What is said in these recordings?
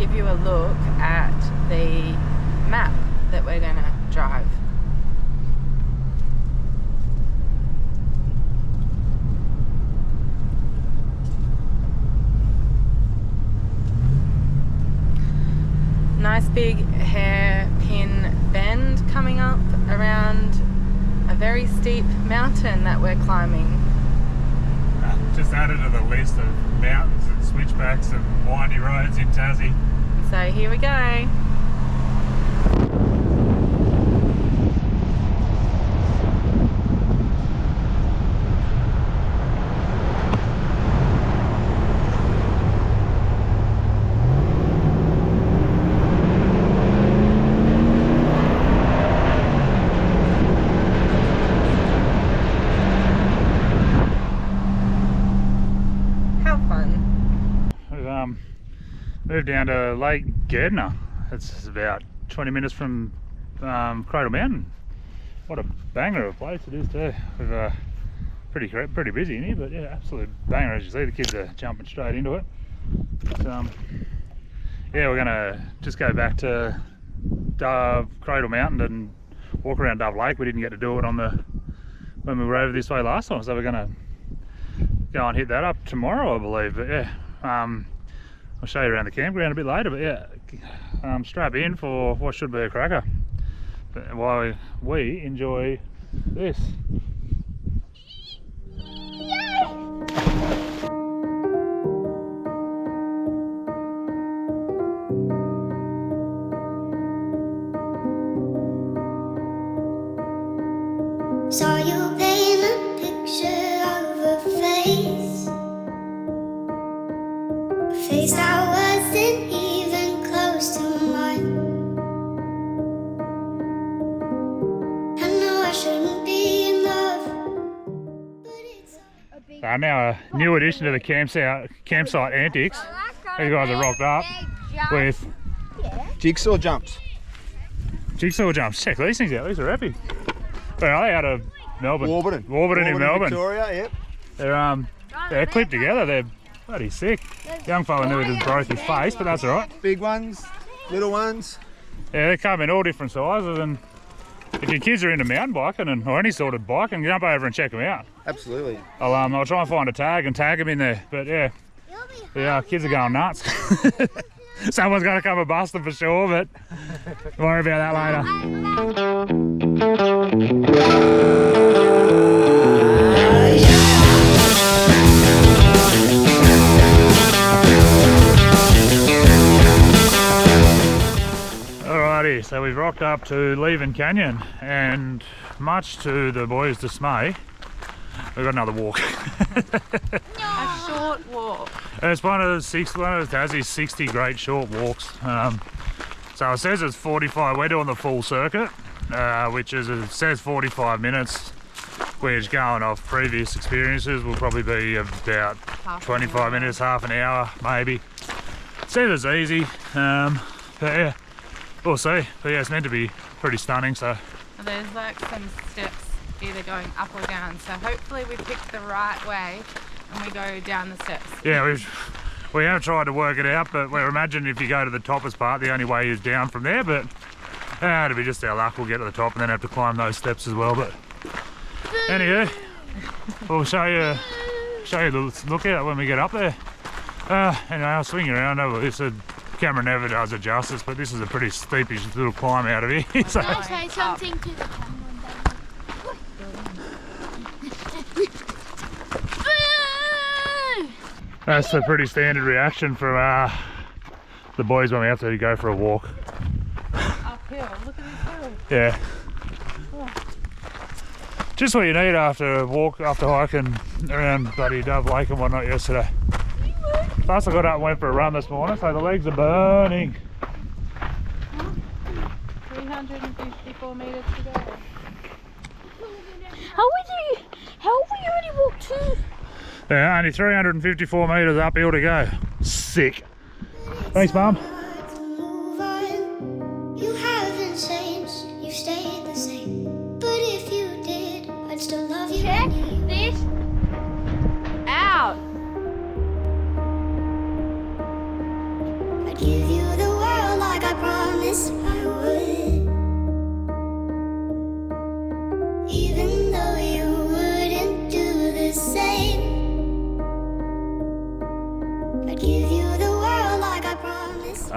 give you a look at the map that we're going to drive. Nice big hairpin bend coming up around a very steep mountain that we're climbing. Just added to the list of mountains and switchbacks and windy roads in Tassie. So here we go. Moved down to Lake Gairdner. It's about 20 minutes from Cradle Mountain. What a banger of a place it is too. We've pretty busy in here, but yeah, absolute banger as you see. The kids are jumping straight into it. But, yeah, we're gonna just go back to Cradle Mountain and walk around Dove Lake. We didn't get to do it when we were over this way last time, so we're gonna go and hit that up tomorrow, I believe. But yeah. I'll show you around the campground a bit later, but yeah, strap in for what should be a cracker. But while we enjoy this. Saw you paint a picture of a face that wasn't even close to mine. I know I shouldn't be in love, but it's Now a new addition to the campsite antics. These guys are rocked up with jigsaw jumps. Jigsaw jumps. Check these things out. These are epic. Where are they? Out of Melbourne. Warburton in Melbourne. Victoria, yep. They're clipped together. They're bloody sick. Young fella nearly just broke his face, but that's alright. Big ones, little ones. Yeah, they come in all different sizes, and if your kids are into mountain biking or any sort of biking, jump over and check them out. Absolutely. I'll try and find a tag and tag them in there. But yeah, the kids are going nuts. Someone's got to come and bust them for sure, but don't worry about that later. Alrighty, so we've rocked up to Leven Canyon, and much to the boys' dismay, we've got another walk. A short walk. It's one of Tassie's 60 great short walks. So it says it's 45. We're doing the full circuit, which is, it says 45 minutes, which going off previous experiences will probably be about 25 minutes, half an hour maybe. It says it's easy, but yeah, we'll see. But yeah, it's meant to be pretty stunning. So there's like some steps either going up or down, so hopefully we picked the right way and we go down the steps. Yeah, we have tried to work it out, but we're imagining if you go to the toppest part, the only way is down from there. But it'll be just our luck. We'll get to the top and then have to climb those steps as well. But anyway, we'll show you the lookout when we get up there. Anyway, I'll swing around over. It's a camera never does it justice, but this is a pretty steepish little climb out of here. So. Can I say something to the camera? That's a pretty standard reaction from the boys when we have to go for a walk. Uphill, look at this hill. Yeah. Oh. Just what you need after a walk, after hiking around bloody Dove Lake and whatnot yesterday. Plus I got up and went for a run this morning, so the legs are burning. 354 metres to go. How have we already walked 2? Yeah, only 354 metres uphill to go. Sick. Thanks, Mum. You haven't changed, you stayed the same. But if you did, I'd still love you. Check this out. I'd give you the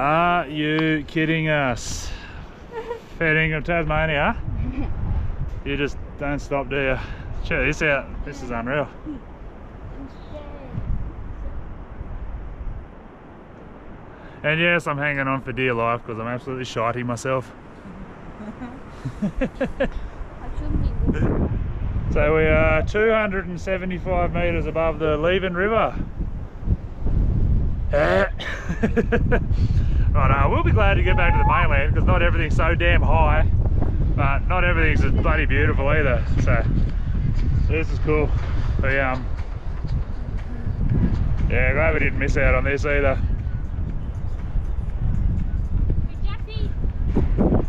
Are you kidding us? Feeding of Tasmania? You just don't stop, do you? Check this out. This is unreal. And yes, I'm hanging on for dear life because I'm absolutely shitey myself. So we are 275 metres above the Leven River. Right, we'll be glad to get back to the mainland because not everything's so damn high, but not everything's as bloody beautiful either. So this is cool. But, yeah, glad we didn't miss out on this either.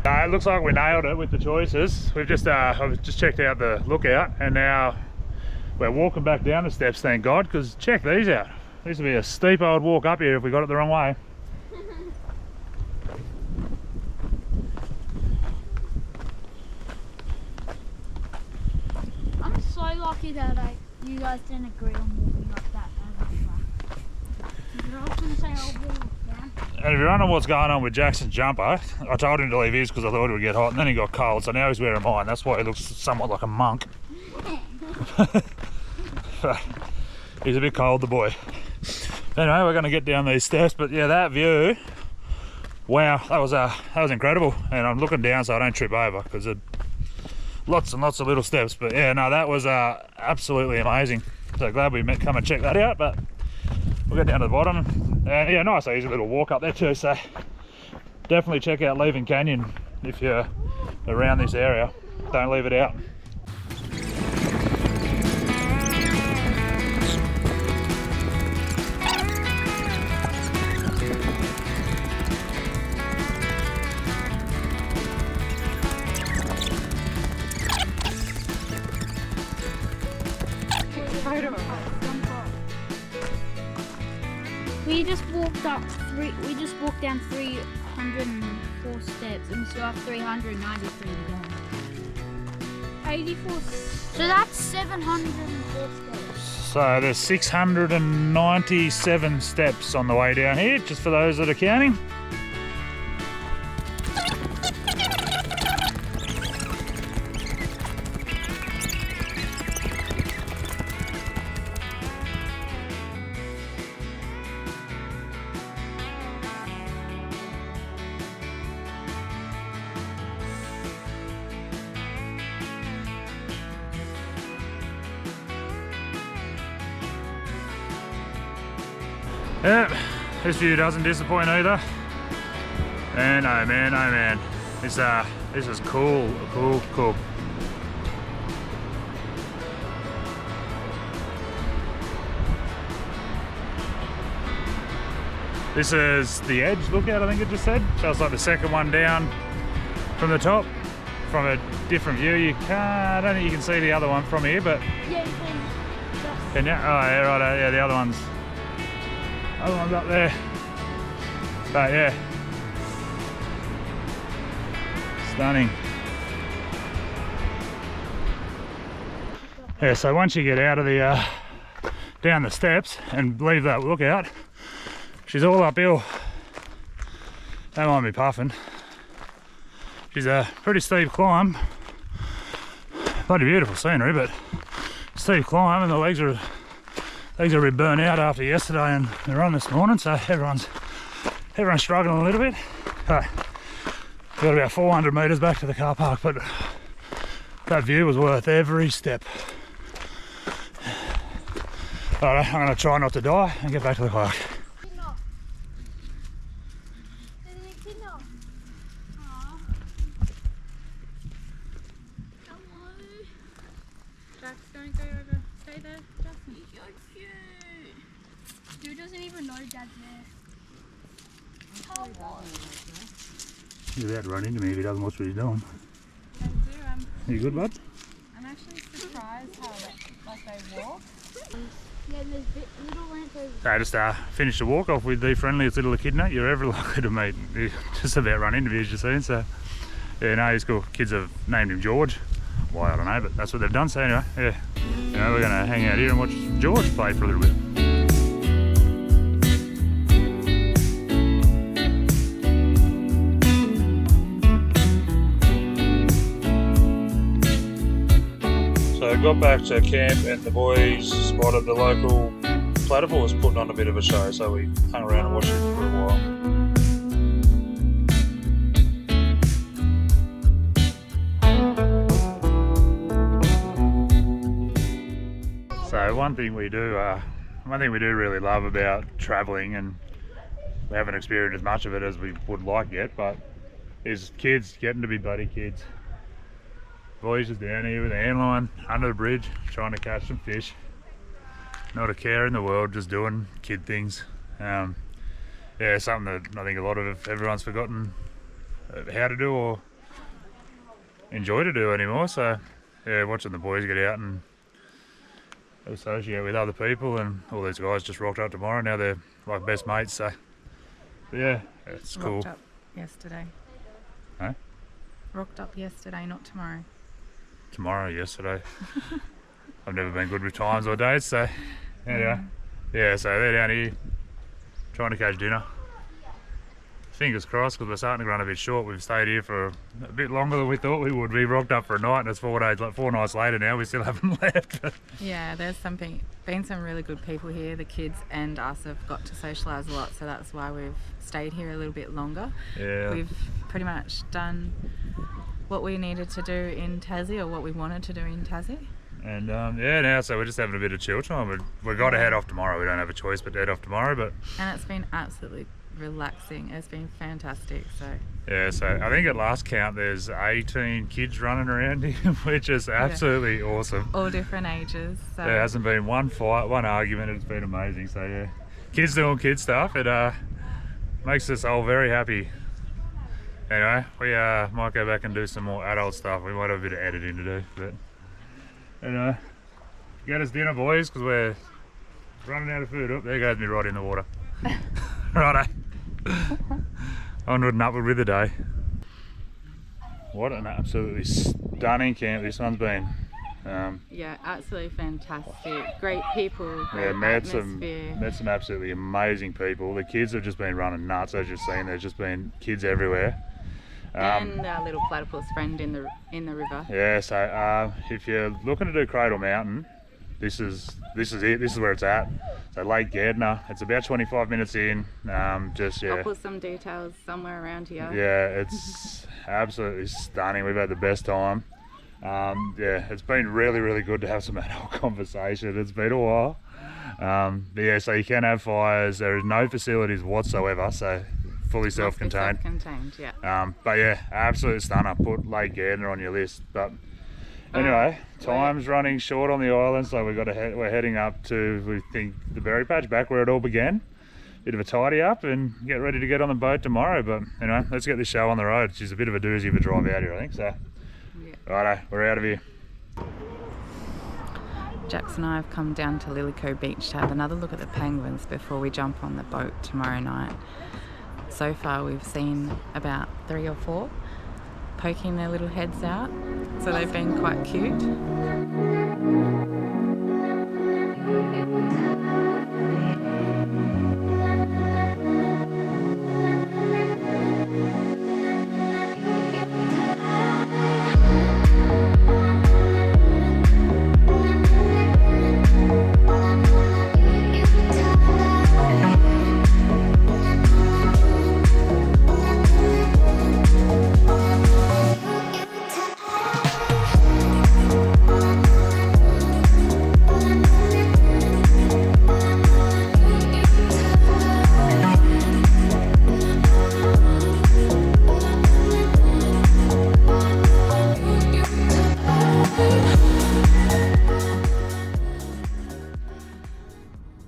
It looks like we nailed it with the choices. We've just I've just checked out the lookout and now we're walking back down the steps, thank God, because check these out. This would be a steep old walk up here if we got it the wrong way. I'm so lucky that you guys didn't agree on walking up that track. I was going to say I'll walk down. And if you're wondering what's going on with Jackson's jumper, I told him to leave his because I thought it would get hot and then he got cold, so now he's wearing mine. That's why he looks somewhat like a monk. He's a bit cold, the boy. Anyway, we're going to get down these steps, but yeah, that view, wow, that was incredible. And I'm looking down so I don't trip over because there's lots and lots of little steps. But yeah, no, that was absolutely amazing. So glad we come and check that out. But we'll get down to the bottom. And yeah, nice easy little walk up there too. So definitely check out Leven Canyon if you're around this area. Don't leave it out. We just walked down 304 steps and we still have 393 to go. 84. So that's 704 steps. So there's 697 steps on the way down here, just for those that are counting. Yeah, this view doesn't disappoint either. And oh man, this is cool. This is the edge lookout, I think it just said. So it's like the second one down from the top, from a different view. I don't think you can see the other one from here, but Yeah, you can. can you? Oh yeah, right. Yeah, the other one's up there. But yeah, stunning. Yeah, so once you get out of the down the steps and leave that lookout, she's all uphill. Don't mind me puffing. She's a pretty steep climb. Bloody beautiful scenery, but steep climb, and the legs are a bit burnt out after yesterday and the run this morning, so everyone's struggling a little bit. But we've got about 400 metres back to the car park, but that view was worth every step. Alright, I'm going to try not to die and get back to the park. Jax, don't go over. Stay there, Jax. He's so cute. Dude doesn't even know Dad's there. He's about to run into me if he doesn't watch what he's doing. I do. You good, bud? I'm actually surprised how they walk. Yeah, and there's little lanterns. So I just finished the walk off with the friendliest little echidna you're ever likely to meet. He just about run into me, as you've seen. So yeah, no, he's cool. Kids have named him George. Why, I don't know, but that's what they've done. So anyway, yeah, you know, we're going to hang out here and watch George play for a little bit. got back to camp and the boys spotted the local platypus putting on a bit of a show, so we hung around and watched it for a while. So one thing we do really love about travelling, and we haven't experienced as much of it as we would like yet, but is kids getting to be buddy kids. Boys just down here with the handline under the bridge trying to catch some fish. Not a care in the world, just doing kid things. Yeah, something that I think a lot of everyone's forgotten how to do or enjoy to do anymore. So yeah, watching the boys get out and associate with other people, and all these guys just rocked up tomorrow. Now they're like best mates. So yeah, it's cool. Rocked up yesterday. Huh? Rocked up yesterday, not tomorrow. Tomorrow, yesterday. I've never been good with times or dates, so anyway. Yeah, so they're down here trying to catch dinner. Fingers crossed, because we're starting to run a bit short. We've stayed here for a bit longer than we thought we would. We rocked up for a night, and it's 4 nights later now. We still haven't left. Yeah, there's been some really good people here. The kids and us have got to socialise a lot, so that's why we've stayed here a little bit longer. Yeah. We've pretty much done what we needed to do in Tassie, or what we wanted to do in Tassie. And yeah, now so we're just having a bit of chill time. We've got to head off tomorrow. We don't have a choice but to head off tomorrow. But and it's been absolutely relaxing. It's been fantastic. So yeah, so I think at last count there's 18 kids running around here, which is absolutely awesome. All different ages. So There hasn't been one fight, one argument. It's been amazing. So yeah, kids doing kid stuff. It makes us all very happy. Anyway, we might go back and do some more adult stuff. We might have a bit of editing to do, but anyway, get us dinner, boys, because we're running out of food. Oh, there goes me right in the water. Righto. Onward and upward with the day. What an absolutely stunning camp this one's been. yeah, absolutely fantastic. Great people, great Yeah, met atmosphere. some absolutely amazing people. The kids have just been running nuts, as you've seen. There's just been kids everywhere. And our little platypus friend in the river. Yeah, so if you're looking to do Cradle Mountain, this is it. This is where it's at. So Lake Gairdner. It's about 25 minutes in. Just yeah. I'll put some details somewhere around here. Yeah, it's absolutely stunning. We've had the best time. Yeah, it's been really, really good to have some adult conversation. It's been a while. But yeah, so you can have fires. There is no facilities whatsoever, so fully self-contained. Self-contained, yeah. But yeah, absolute stunner. Put Lake Gairdner on your list. But anyway, time's running short on the island, so we're heading up to, we think, the berry patch, back where it all began. Bit of a tidy up and get ready to get on the boat tomorrow. But anyway, let's get this show on the road. She's a bit of a doozy of a drive out here, I think. So, Yeah. righto, we're out of here. Jax and I have come down to Lillico Beach to have another look at the penguins before we jump on the boat tomorrow night. So far we've seen about 3 or 4 poking their little heads out, so they've been quite cute.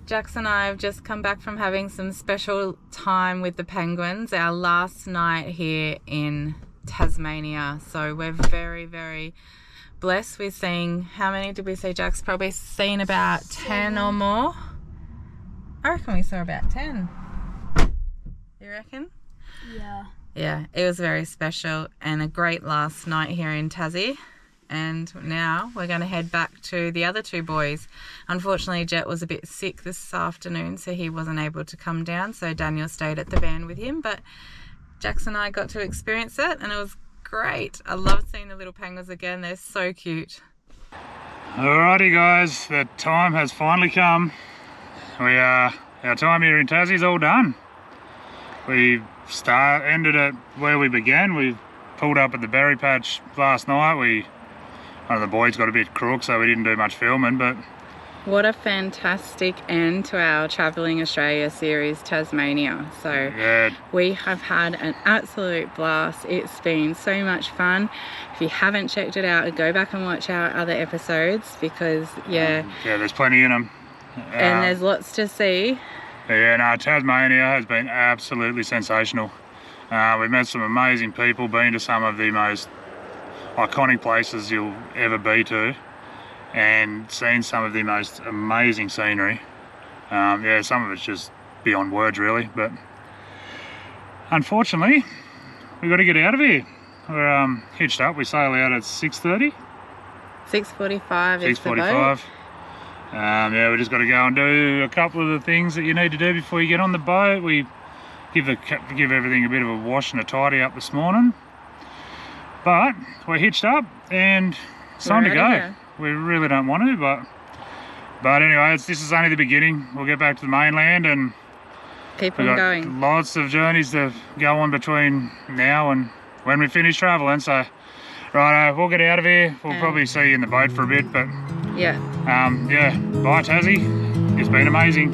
Jax and I have just come back from having some special time with the penguins, our last night here in Tasmania. So we're very, very blessed with seeing, how many did we see, Jax? Probably seen about 10 or more. I reckon we saw about 10. You reckon? Yeah. Yeah, it was very special and a great last night here in Tassie. And now we're going to head back to the other 2 boys. Unfortunately, Jet was a bit sick this afternoon, so he wasn't able to come down. So Daniel stayed at the van with him, but Jax and I got to experience it and it was great. I love seeing the little penguins again. They're so cute. Alrighty guys, the time has finally come. Our time here in Tassie's all done. We ended at where we began. We pulled up at the berry patch last night. One of the boys got a bit crook, so we didn't do much filming, but What a fantastic end to our Travelling Australia Series Tasmania. So yeah, we have had an absolute blast. It's been so much fun. If you haven't checked it out, go back and watch our other episodes because yeah, there's plenty in them. and there's lots to see. Yeah, no, Tasmania has been absolutely sensational. We've met some amazing people, been to some of the most iconic places you'll ever be to, and seen some of the most amazing scenery. Yeah, some of it's just beyond words really, but unfortunately we've got to get out of here. We're hitched up. We sail out at 6:30. 6:45 is the boat. 6:45. Yeah, we just got to go and do a couple of the things that you need to do before you get on the boat. We give everything a bit of a wash and a tidy up this morning, but we're hitched up and it's time to go. We really don't want to, but anyway, this is only the beginning. We'll get back to the mainland and Keep we've on got going. lots of journeys to go on between now and when we finish travelling. So right, we'll get out of here. We'll probably see you in the boat for a bit, but Yeah. yeah, bye Tassie. It's been amazing.